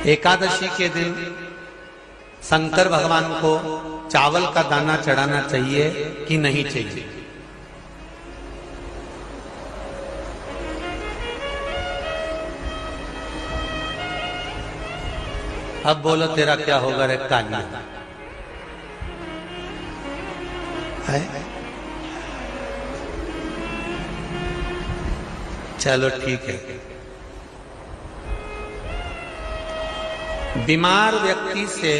एकादशी के दिन शंकर भगवान को चावल का दाना चढ़ाना चाहिए कि नहीं चाहिए? अब बोलो तेरा क्या होगा रे कालिया? है? चलो ठीक है। बीमार व्यक्ति से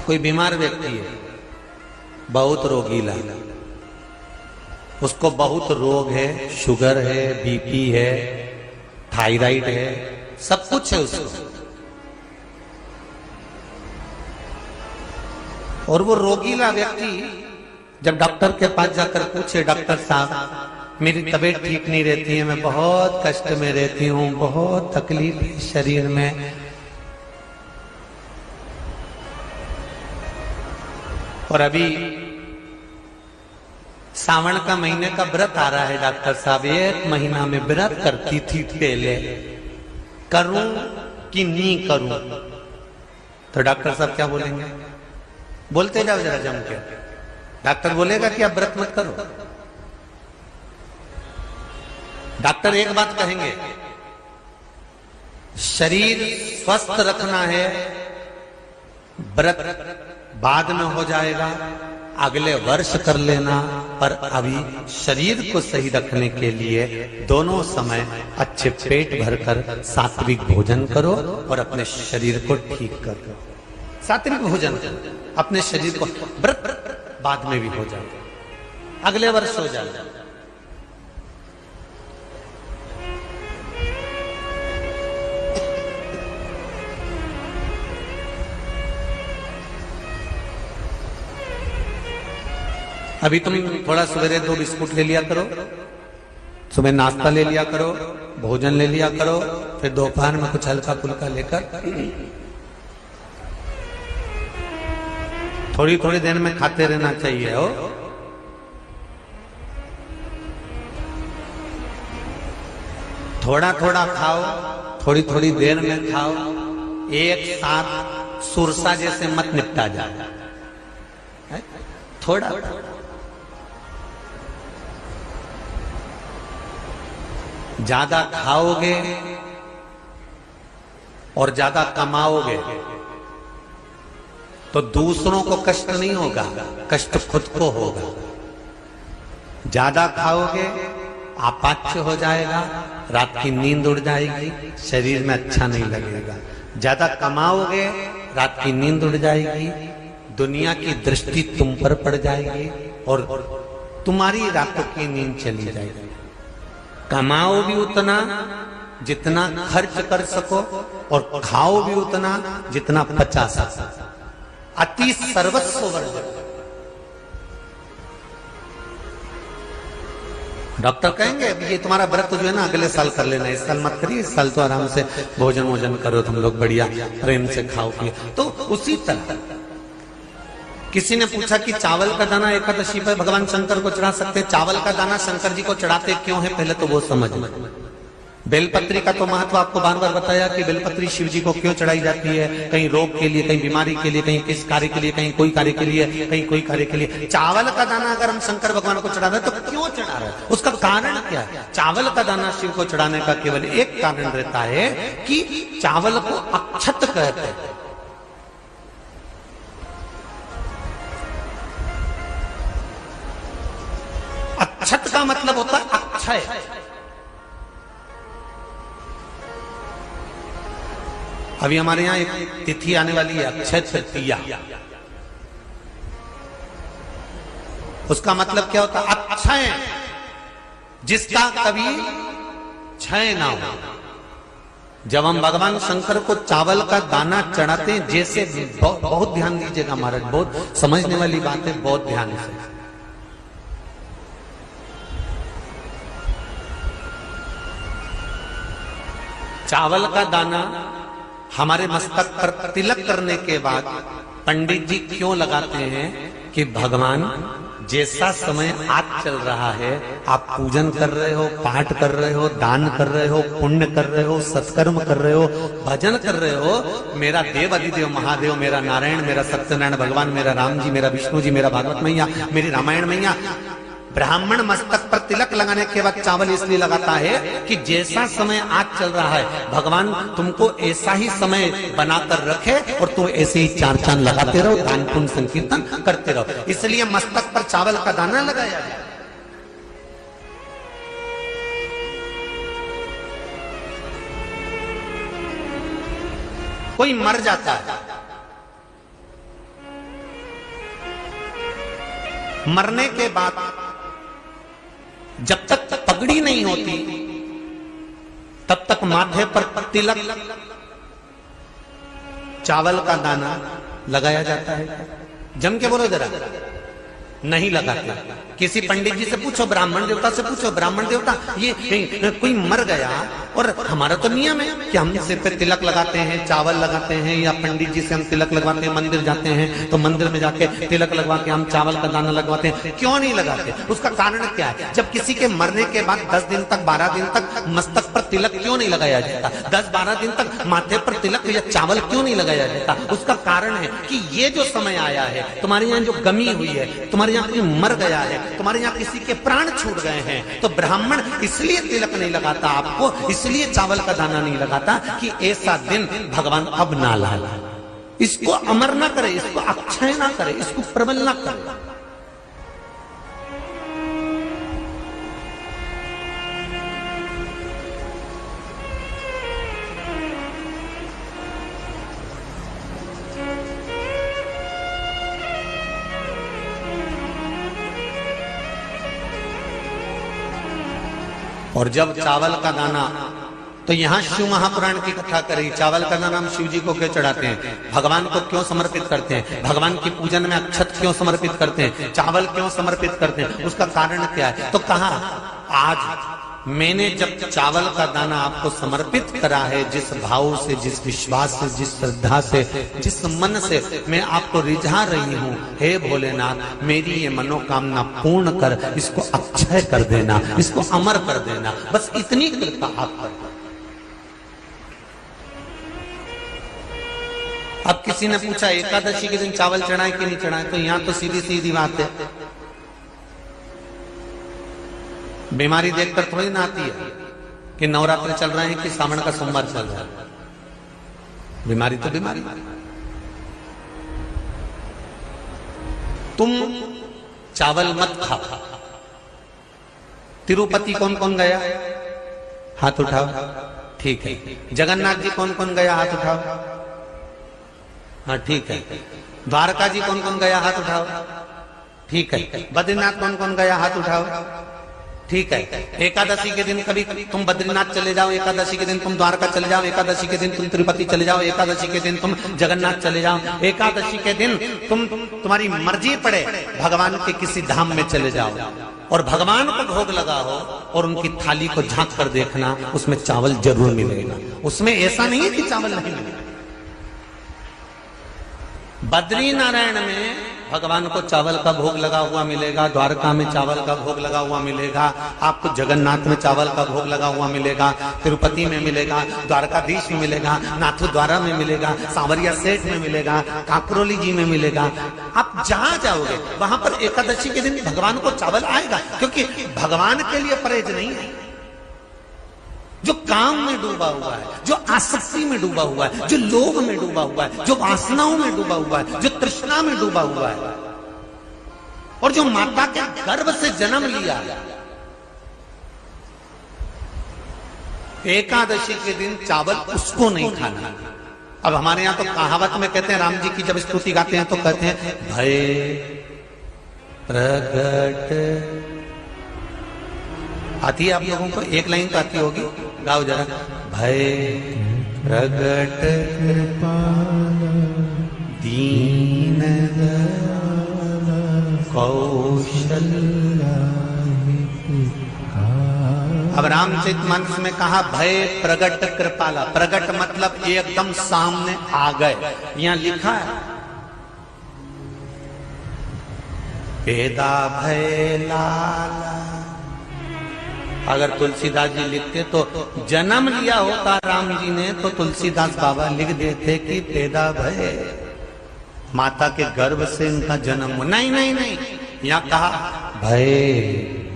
कोई बीमार व्यक्ति है, बहुत रोगीला, उसको बहुत रोग है, शुगर है, बीपी है, थायराइड है, सब कुछ है उसको, और वो रोगीला व्यक्ति जब डॉक्टर के पास जाकर पूछे, डॉक्टर साहब मेरी तबीयत ठीक नहीं रहती है, मैं बहुत कष्ट में रहती हूँ, बहुत तकलीफ है शरीर में, और अभी सावन का महीने का व्रत आ रहा है डॉक्टर साहब, 1 महीना में व्रत करती थी पहले, करूं कि नहीं करूं? तो डॉक्टर साहब क्या बोलेंगे? बोलते जाओ जरा जम के। डॉक्टर बोलेगा कि आप व्रत मत करो। डॉक्टर एक बात कहेंगे, शरीर स्वस्थ रखना है, व्रत बाद में हो जाएगा, अगले वर्ष कर लेना, पर अभी शरीर को सही रखने के लिए दोनों समय अच्छे पेट भरकर सात्विक भोजन करो और अपने शरीर को ठीक करो। सात्विक भोजन अपने शरीर को, व्रत बाद में भी हो जाए, अगले वर्ष हो जाए। अभी तुम थोड़ा सवेरे 2 बिस्कुट ले लिया करो, सुबह नाश्ता ले लिया करो, भोजन ले लिया करो, फिर दोपहर में कुछ हल्का फुल्का लेकर थोड़ी थोड़ी देर में खाते रहना चाहिए हो। थोड़ा थोड़ा खाओ, थोड़ी थोड़ी देर में खाओ, एक साथ सुरसा जैसे मत निपटा जाए, थोड़ा ज्यादा खाओगे और ज्यादा कमाओगे तो दूसरों को कष्ट नहीं होगा, कष्ट खुद को होगा। ज्यादा खाओगे अपाच्य हो जाएगा, रात की नींद उड़ जाएगी, शरीर में अच्छा नहीं लगेगा। ज्यादा कमाओगे, रात की नींद उड़ जाएगी, दुनिया की दृष्टि तुम पर पड़ जाएगी और तुम्हारी रातों की नींद चली जाएगी। कमाओ भी उतना जितना खर्च कर सको और खाओ भी उतना जितना पचा सको। अति सर्वस्व वर्जन। डॉक्टर कहेंगे ये तुम्हारा व्रत जो है ना अगले साल कर लेना, इस साल मत करिए, इस साल तो आराम से भोजन वोजन करो तुम लोग, बढ़िया प्रेम से खाओ पिए। तो उसी तरह किसी ने पूछा कि चावल का दाना एकादशी पर भगवान शंकर को चढ़ा सकते हैं? चावल का दाना शंकर जी को चढ़ाते क्यों है, पहले तो वो समझ लें। बेलपत्री का तो महत्व आपको बार बार बताया कि बेलपत्री शिव जी को क्यों चढ़ाई जाती है, कहीं रोग के लिए, कहीं बीमारी के लिए, कहीं किस कार्य के लिए, कहीं कोई कार्य के लिए, कहीं कोई कार्य के लिए। चावल का दाना अगर हम शंकर भगवान को चढ़ा रहे हैं तो क्यों चढ़ा रहे हैं, उसका कारण क्या है? चावल का दाना शिव को चढ़ाने का केवल एक कारण रहता है कि चावल को अक्षत कहते हैं। अक्षत का मतलब होता है अक्षय। अभी हमारे यहां एक तिथि आने वाली है, अक्षय तृतीया। उसका मतलब क्या होता है? अक्षय, जिसका कभी क्षय ना हो। जब हम भगवान शंकर को चावल का दाना चढ़ाते हैं, जैसे बहुत ध्यान दीजिएगा महाराज, बहुत समझने वाली बात है, बहुत ध्यान से। चावल का दाना हमारे मस्तक पर तिलक करने के बाद पंडित जी क्यों लगाते हैं कि भगवान जैसा समय आज चल रहा है, आप पूजन कर रहे हो, पाठ कर रहे हो, दान कर रहे हो, पुण्य कर रहे हो, सत्कर्म कर रहे हो, भजन कर रहे हो, मेरा देव अधिदेव महादेव, मेरा नारायण, मेरा सत्यनारायण भगवान, मेरा राम जी, मेरा विष्णु जी, मेरा भागवत मैया, मेरी रामायण मैया, ब्राह्मण मस्तक पर तिलक लगाने के बाद चावल इसलिए लगाता है कि जैसा समय आज चल रहा है, भगवान तुमको ऐसा ही समय बनाकर रखे और तुम ऐसे ही चार चांद लगाते रहो, दान पुण्य संकीर्तन करते रहो, इसलिए मस्तक पर चावल का दाना लगाया जाए। कोई मर जाता है, मरने के बाद जब तक पगड़ी नहीं होती तब तक माथे पर तिलक, चावल का दाना लगाया जाता है। जम के बोलो जरा, नहीं लगाते। किसी पंडित जी से पूछो, ब्राह्मण देवता से पूछो, ब्राह्मण देवता ये कोई मर गया और हमारा तो नियम है कि हम सिर पे तिलक लगाते हैं, चावल लगाते हैं, या पंडित जी से हम तिलक लगवाते हैं, मंदिर जाते हैं तो मंदिर में जाके तिलक लगवा के हम चावल का दाना लगवाते हैं। क्यों नहीं लगाते? उसका कारण क्या है? जब किसी के मरने के बाद 10 दिन तक 12 दिन तक मस्तक पर तिलक क्यों नहीं लगाया जाता? 10-12 दिन तक माथे पर तिलक या चावल क्यों नहीं लगाया जाता? उसका कारण है कि ये जो समय आया है, तुम्हारे यहाँ जो गमी हुई है, तुम्हारे यहाँ कोई मर गया है, तुम्हारे यहाँ किसी के प्राण छूट गए हैं, तो ब्राह्मण इसलिए तिलक नहीं लगाता आपको, इसलिए चावल का दाना नहीं लगाता कि ऐसा दिन भगवान अब ना लाए, इसको अमर ना करे, इसको अक्षय ना करे, इसको प्रबल ना करे। और जब चावल का दाना, तो यहां शिव महापुराण की कथा करी, चावल का दाना हम शिव जी को क्यों चढ़ाते हैं, भगवान को क्यों समर्पित करते हैं, भगवान की पूजन में अक्षत क्यों समर्पित करते हैं, चावल क्यों समर्पित करते हैं, उसका कारण क्या है? तो कहा आज मैंने जब चावल का दाना आपको समर्पित करा है, जिस भाव से, जिस विश्वास से, जिस श्रद्धा से, जिस मन से मैं आपको रिझा रही हूं, हे भोलेनाथ मेरी ये मनोकामना पूर्ण कर, इसको अक्षय कर देना, इसको अमर कर देना, बस इतनी कृपा आप कर। अब किसी ने पूछा एकादशी के दिन चावल चढ़ाए कि नहीं चढ़ाए, तो यहां तो सीधी सीधी बात है, बीमारी देखकर थोड़ी ना आती है कि नवरात्र चल रहे हैं कि सावन का सोमवार चल रहा है, बीमारी तो बीमारी। तुम चावल मत खाओ। तिरुपति कौन कौन गया? हाथ उठाओ। ठीक है। जगन्नाथ जी कौन कौन गया? हाथ उठाओ। हाँ ठीक है। द्वारका जी कौन कौन गया? हाथ उठाओ। ठीक है। बद्रीनाथ कौन कौन गया? हाथ उठाओ। ठीक है। एकादशी के दिन कभी तुम बद्रीनाथ चले जाओ, एकादशी के दिन तुम द्वारका चले जाओ, एकादशी के दिन तुम तिरुपति चले जाओ, एकादशी के दिन तुम जगन्नाथ चले जाओ, एकादशी के दिन तुम्हारी मर्जी पड़े भगवान के किसी धाम में चले जाओ और भगवान को भोग लगाओ और उनकी थाली को झांक कर देखना, उसमें चावल जरूर मिलेगा। उसमें ऐसा नहीं है कि चावल नहीं मिलेगा। बद्री नारायण में भगवान को चावल का भोग लगा हुआ मिलेगा, द्वारका में चावल का भोग लगा हुआ मिलेगा, आपको जगन्नाथ में चावल का भोग लगा हुआ मिलेगा, तिरुपति में मिलेगा, द्वारकाधीश में मिलेगा, नाथू द्वारा में मिलेगा, सांवरिया सेठ में मिलेगा, काकरोली जी में मिलेगा। आप जहां जाओगे वहां पर एकादशी के दिन भगवान को चावल आएगा, क्योंकि भगवान के लिए परहेज नहीं है। जो काम में डूबा हुआ है, जो आसक्ति में डूबा हुआ है, जो लोभ में डूबा हुआ है, जो वासनाओं में डूबा हुआ है, जो तृष्णा में डूबा हुआ है और जो माता के गर्भ से जन्म लिया, एकादशी के दिन चावल उसको नहीं खाना। अब हमारे यहां तो कहावत में कहते हैं, राम जी की जब स्तुति गाते हैं तो कहते हैं, भय प्रगट, आती है आप लोगों को? एक लाइन तो आती होगी, गाओ जरा। भय प्रगट दीन कौशल्या। अब रामचरितमानस में कहा भय प्रगट कृपाला। प्रगट मतलब एकदम सामने आ गए। यहां लिखा है पैदा भय लाला। अगर तुलसीदास जी लिखते तो जन्म लिया होता राम जी ने तो तुलसीदास बाबा लिख देते कि पैदा भय, माता के गर्भ से उनका जन्म। नहीं नहीं नहीं, यहाँ कहा भय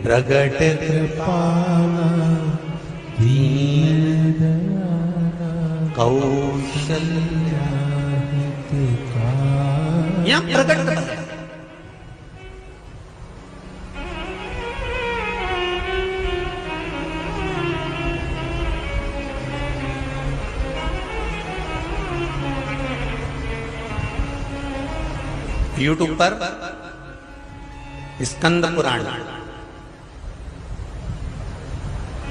प्रगट कृपाला दीन दयाला कौशल्या, यहाँ प्रगट भय। यूट्यूब पर स्कंद पुराण,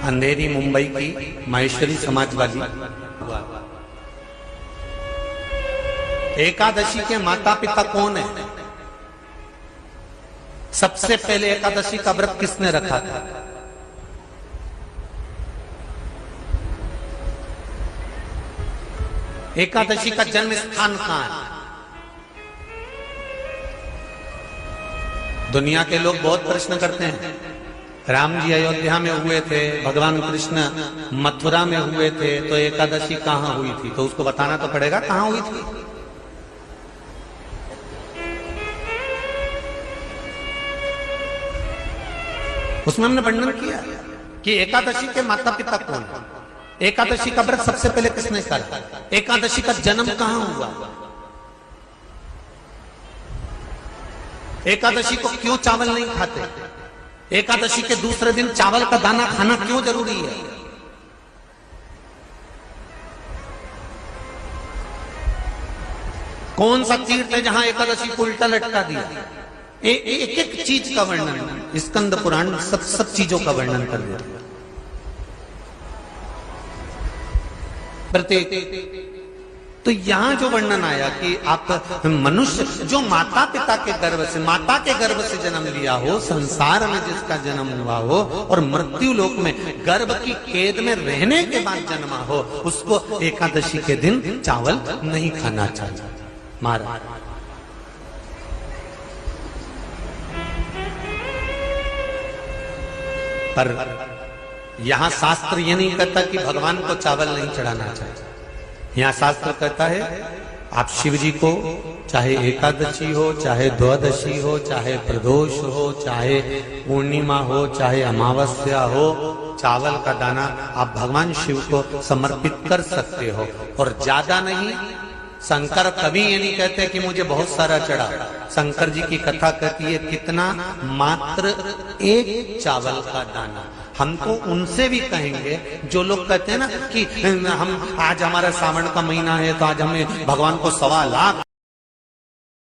अंधेरी मुंबई की माहेश्वरी समाज वाली एकादशी के माता पिता कौन है? सबसे पहले एकादशी का व्रत किसने रखा था? एकादशी का जन्म स्थान कहां है? दुनिया के लोग बहुत प्रश्न करते हैं, राम जी अयोध्या में हुए थे, भगवान कृष्ण मथुरा में हुए थे, तो एकादशी कहां हुई थी? तो उसको बताना तो पड़ेगा कहां हुई थी। उसमें हमने वर्णन किया कि एकादशी के माता पिता कौन है, एकादशी का व्रत सबसे पहले किसने करा, एकादशी का जन्म कहां हुआ, एकादशी को क्यों चावल नहीं खाते, एकादशी के दूसरे दिन चावल का दाना खाना क्यों जरूरी है। कौन सा तीर्थ है जहां एकादशी को उल्टा लटका दिया। एक एक चीज का वर्णन स्कंद पुराण सब चीजों का वर्णन कर दिया। प्रत्येक तो यहां जो वर्णन आया कि आप मनुष्य जो माता पिता के गर्भ से, माता के गर्भ से जन्म लिया हो, संसार में जिसका जन्म हुआ हो और मृत्यु लोक में गर्भ की कैद में रहने के बाद जन्मा हो, उसको एकादशी के दिन चावल नहीं खाना चाहिए। महाराज पर यहां शास्त्र ये नहीं कहता कि भगवान को चावल नहीं चढ़ाना चाहिए। यहां शास्त्र कहता है आप शिव जी को चाहे एकादशी हो, चाहे द्वादशी हो, चाहे प्रदोष हो, चाहे पूर्णिमा हो, चाहे अमावस्या हो, चावल का दाना आप भगवान शिव को समर्पित कर सकते हो। और ज्यादा नहीं, शंकर कभी ये नहीं कहते कि मुझे बहुत सारा चढ़ा। शंकर जी की कथा कहती है कितना, मात्र एक चावल का दाना। हम तो उनसे भी कहेंगे जो लोग कहते हैं ना कि हम आज हमारा सावन का महीना है तो आज हमें भगवान को 1.25 लाख